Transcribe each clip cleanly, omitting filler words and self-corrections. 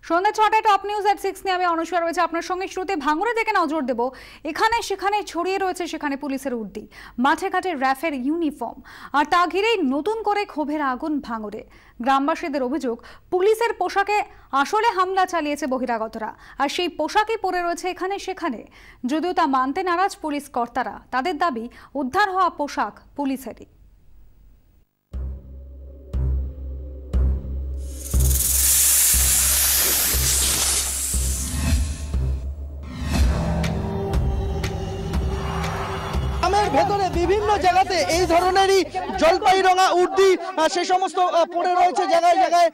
সন্ধ্যা ৬টায় top news এট 6 নিয়ে আমি অনুষ্কা রয়েছে আপনার সঙ্গে। শুরুতে ভাঙড়ে দেখে নজর দেব। এখানে সেখানে ছড়িয়ে রয়েছে সেখানে পুলিশের উর্দি, মাঠে ঘাটে র্যাফের ইউনিফর্ম, আর তা ঘিরেই নতুন করে ক্ষোভের আগুন ভাঙড়ে। গ্রামবাসীদের অভিযোগ, পুলিশের পোশাকে আসলে হামলা চালিয়েছে বহিরাগতরা, আর সেই পোশাকই পরে রয়েছে এখানে সেখানে। যদিও তা মানতে নারাজ পুলিশ কর্তারা, তাদের দাবি উদ্ধার হওয়া পোশাক পুলিশেরই। ভেতরে বিভিন্ন জায়গাতে এই ধরনেরই জলপাই রঙা উর্দি সে সমস্ত পড়ে রয়েছে জায়গায় জায়গায়,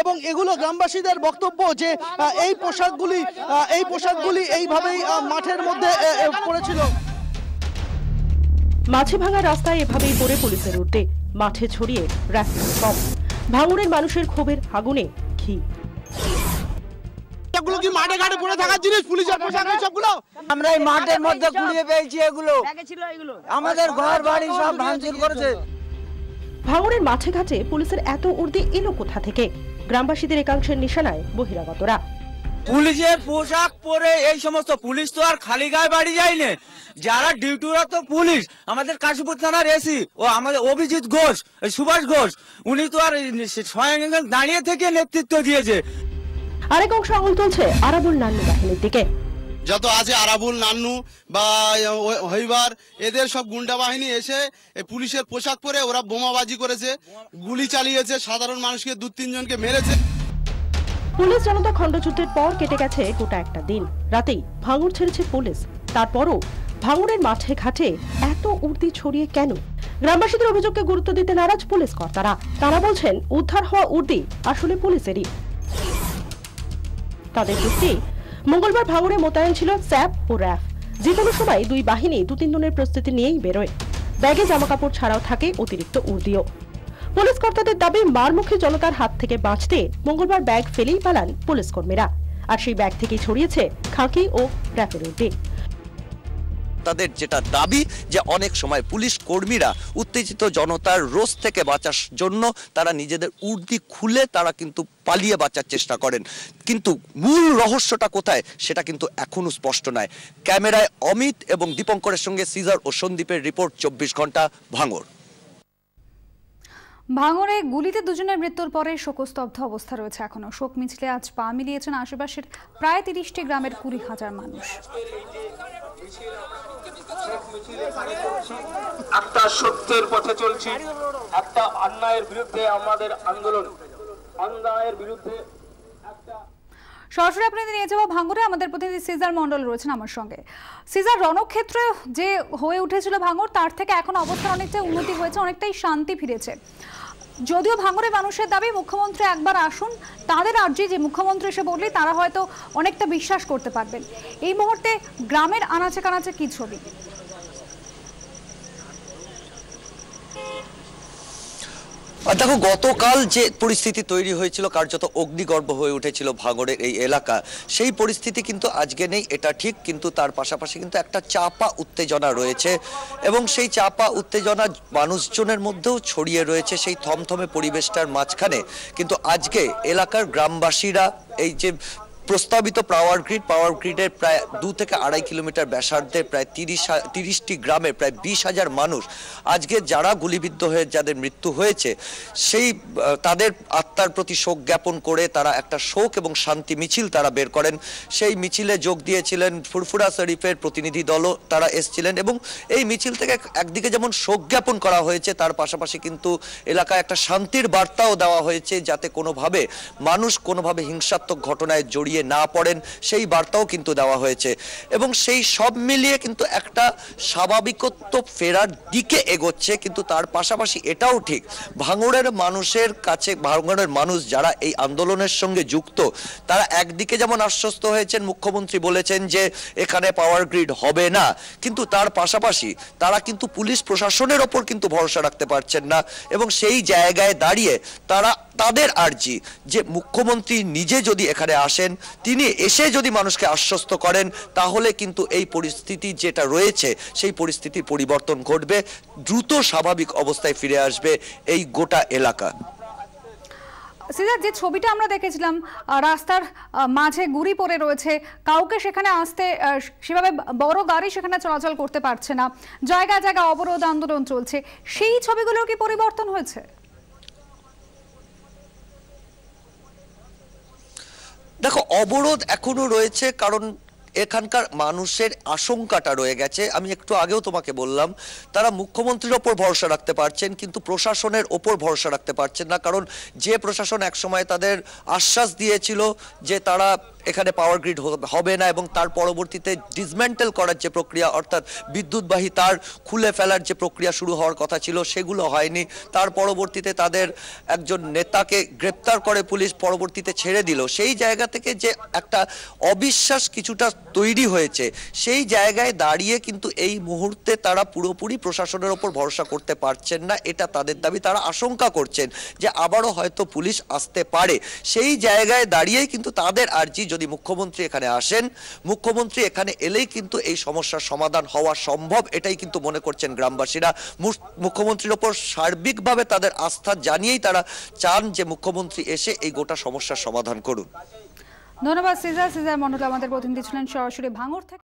এবং এগুলো গ্রামবাসীদের বক্তব্য যে এই পোশাকগুলি এইভাবেই মাঠের মধ্যে পড়েছিল। মাছে ভাঙা রাস্তায় এভাবেই পড়ে পুলিশের উর্দি, মাঠে ছড়িয়ে র্যাফ ইউনিফর্ম। ভাঙড়ের মানুষের ক্ষোভের আগুনে ঘি। এগুলো কি মাঠে ঘাটে পড়ে থাকার জিনিস? পুলিশের পোশাক সবগুলো আমরা এই মাঠের মধ্যে কুড়িয়ে পেয়েছি। এগুলো আমাদের ঘর বাড়ি সব ভাঙচুর করেছে। ভাঙড়ের মাঠে ঘাটে পুলিশের এত উর্দি এলো কোথা থেকে? গ্রামবাসীদের একাংশের নিশানায় বহিরাগতরা। পুলিশের পোশাক পরে এই সমস্ত পুলিশ তো আর খালি গায়ে বাড়ি যায়নি, যারা ডিউটিরত পুলিশ, আমাদের কাশীপুর থানার এসি ও আমাদের অভিজিৎ ঘোষ, সুভাষ ঘোষ, উনি তো আর স্বয়ং দাঁড়িয়ে থেকে নেতৃত্ব দিয়েছে। আরেক অংশ আঙুল তুলছে আরাবুল নান্নু বাহিনীর দিকে। যত আছে আরাবুল নান্নু বা হইবার, এদের সব গুন্ডা বাহিনী এসে পুলিশের পোশাক পরে ওরা বোমাবাজি করেছে, গুলি চালিয়েছে, সাধারণ মানুষকে 2-3 জনকে মেরেছে। পুলিশ জনতা খণ্ডযুদ্ধের পর কেটে গেছে গোটা একটা দিন। রাতেই ভাঙড় ছেড়েছে পুলিশ, তারপরও ভাঙড়ের মাঠে ঘাটে এত উর্দি ছড়িয়ে কেন? গ্রামবাসীদের অভিযোগকে গুরুত্ব দিতে নারাজ পুলিশ কর্তারা। তারা বলছেন উদ্ধার হওয়া উর্দি আসলে পুলিশেরই। তাদের যুক্তি, মঙ্গলবার ভাঙড়ে মোতায়েন ছিল স্যাপ ও র্যাফ। যে কোনো সময় দুই বাহিনী 2-3 দিনের প্রস্তুতি নিয়েই বেরোয়। ব্যাগে জামাকাপড় ছাড়াও থাকে অতিরিক্ত উর্দিও। পুলিশ কর্তাদের দাবি, মারমুখী জনতার হাত থেকে বাঁচতে মঙ্গলবার ব্যাগ ফেলেই পালান পুলিশ কর্মীরা, আর সেই ব্যাগ থেকেই ছড়িয়েছে খাকি ও র্যাফের উর্দি। তাদের যেটা দাবি যে অনেক সময় পুলিশ কর্মীরা উত্তেজিত জনতার রোষ থেকে বাঁচার জন্য তারা নিজেদের উর্দি খুলে তারা কিন্তু পালিয়ে বাঁচার চেষ্টা করেন, কিন্তু মূল রহস্যটা কোথায় সেটা কিন্তু এখনো স্পষ্ট নয়। ক্যামেরায় অমিত এবং দীপঙ্করের সঙ্গে সিজার ও সন্দীপের রিপোর্ট, 24 ঘন্টা, ভাঙড়। ভাঙড়ে গুলিতে দুজনের মৃত্যুর পরে শোকস্তব্ধ অবস্থা রয়েছে এখনো। শোক মিছিলে আজ পা মিলিয়েছেন আশেপাশের প্রায় 30টি গ্রামের 20,000 মানুষ। একটা সত্যের পথে চলছি, একটা অন্যায়ের বিরুদ্ধে আমাদের আন্দোলন, অন্যায়ের বিরুদ্ধে সরাসরি আপনাদের নিয়ে যাবো ভাঙড়ে। আমাদের প্রতিনিধি সিজার মন্ডল রয়েছেন আমার সঙ্গে। সিজার, রণক্ষেত্রে যে হয়ে উঠেছিল ভাঙড়, তার থেকে এখন অবস্থার অনেকটাই উন্নতি হয়েছে, অনেকটাই শান্তি ফিরেছে। যদিও ভাঙড়ের মানুষের দাবি মুখ্যমন্ত্রী একবার আসুন, তাদের আর্জি যে মুখ্যমন্ত্রী এসে বললে তারা হয়তো অনেকটা বিশ্বাস করতে পারবেন। এই মুহূর্তে গ্রামের আনাচে কানাচে কি ছবি? দেখো, গতকাল যে পরিস্থিতি তৈরি হয়েছিল, কার্যত অগ্নিগর্ভ হয়ে উঠেছিল ভাঙড়ের এই এলাকা, সেই পরিস্থিতি কিন্তু আজকে নেই, এটা ঠিক। কিন্তু তার পাশাপাশি কিন্তু একটা চাপা উত্তেজনা রয়েছে, এবং সেই চাপা উত্তেজনা মানুষজনের মধ্যেও ছড়িয়ে রয়েছে। সেই থমথমে পরিবেশটার মাঝখানে কিন্তু আজকে এলাকার গ্রামবাসীরা এই যে প্রস্তাবিত পাওয়ার গ্রিডের প্রায় 2 থেকে 2.5 কিলোমিটার ব্যাসার্ধে প্রায় 30টি গ্রামে প্রায় 20,000 মানুষ আজকে যারা গুলিবিদ্ধ হয়ে যাদের মৃত্যু হয়েছে, সেই তাদের আত্মার প্রতি শোক জ্ঞাপন করে তারা একটা শোক এবং শান্তি মিছিল তারা বের করেন। সেই মিছিলে যোগ দিয়েছিলেন ফুরফুরা শরীফের প্রতিনিধি দলও, তারা এসেছিলেন, এবং এই মিছিল থেকে একদিকে যেমন শোক জ্ঞাপন করা হয়েছে, তার পাশাপাশি কিন্তু এলাকায় একটা শান্তির বার্তাও দেওয়া হয়েছে, যাতে কোনোভাবে মানুষ কোনোভাবে হিংসাত্মক ঘটনায় জড়িয়ে না পড়েন, সেই বার্তাও কিন্তু দেওয়া হয়েছে। এবং সেই সব মিলিয়ে কিন্তু একটা স্বাভাবিকত্ব ফেরার দিকে এগোচ্ছে। কিন্তু তার পাশাপাশি এটাও ঠিক, ভাঙড়ের মানুষের কাছে, ভাঙড়ের মানুষ যারা এই আন্দোলনের সঙ্গে যুক্ত, তারা একদিকে যেমন আশ্বস্ত হয়েছেন, মুখ্যমন্ত্রী বলেছেন যে এখানে পাওয়ার গ্রিড হবে না, কিন্তু তার পাশাপাশি তারা কিন্তু পুলিশ প্রশাসনের ওপর কিন্তু ভরসা রাখতে পারছেন না। এবং সেই জায়গায় দাঁড়িয়ে তারা তাদের আর্জি যে মুখ্যমন্ত্রী নিজে যদি এখানে আসেন, তিনি এসে যদি মানুষকে আশ্বস্ত করেন, তাহলে কিন্তু এই পরিস্থিতি যেটা রয়েছে সেই পরিস্থিতির পরিবর্তন ঘটবে, দ্রুত স্বাভাবিক অবস্থায় ফিরে আসবে এই গোটা এলাকা। সিজার, যে ছবিটা আমরা দেখেছিলাম রাস্তার মাঝে গুড়ি পড়ে রয়েছে, কাউকে সেখানে আসতে সেভাবে বড় গাড়ি সেখানে চলাচল করতে পারছে না, জায়গায় জায়গায় অবরোধ আন্দোলন চলছে, সেই ছবিগুলোর কি পরিবর্তন হয়েছে? দেখো, অবরোধ এখনো রয়েছে, কারণ এখানকার মানুষের আশঙ্কাটা রয়ে গেছে। আমি একটু আগেও তোমাকে বললাম, তারা মুখ্যমন্ত্রীর ওপর ভরসা রাখতে পারছেন কিন্তু প্রশাসনের ওপর ভরসা রাখতে পারছেন না, কারণ যে প্রশাসন একসময় তাদের আশ্বাস দিয়েছিল যে তারা এখানে পাওয়ার গ্রিড হবে না এবং তার পরবর্তীতে ডিসমেন্টেল করার যে প্রক্রিয়া, অর্থাৎ বিদ্যুৎবাহী তার খুলে ফেলার যে প্রক্রিয়া শুরু হওয়ার কথা ছিল, সেগুলো হয়নি। তার পরবর্তীতে তাদের একজন নেতাকে গ্রেপ্তার করে পুলিশ, পরবর্তীতে ছেড়ে দিল। সেই জায়গা থেকে যে একটা অবিশ্বাস কিছুটা তৈরি হয়েছে, সেই জায়গায় দাঁড়িয়ে কিন্তু এই মুহূর্তে তারা পুরোপুরি প্রশাসনের ওপর ভরসা করতে পারছেন না, এটা তাদের দাবি। তারা আশঙ্কা করছেন যে আবারও হয়তো পুলিশ আসতে পারে। সেই জায়গায় দাঁড়িয়েই কিন্তু তাদের আর্জি, যদি মুখ্যমন্ত্রী এখানে আসেন, মুখ্যমন্ত্রী এখানে এলেই কিন্তু এই সমস্যার সমাধান হওয়া সম্ভব, এটাই কিন্তু মনে করছেন গ্রামবাসীরা। মুখ্যমন্ত্রীর ওপর সার্বিকভাবে তাদের আস্থা জানিয়েই তারা চান যে মুখ্যমন্ত্রী এসে এই গোটা সমস্যার সমাধান করুন। ধন্যবাদ সিজার। সিজার মন্ডল আমাদের প্রতিনিধি ছিলেন সরাসরি ভাঙড় থেকে।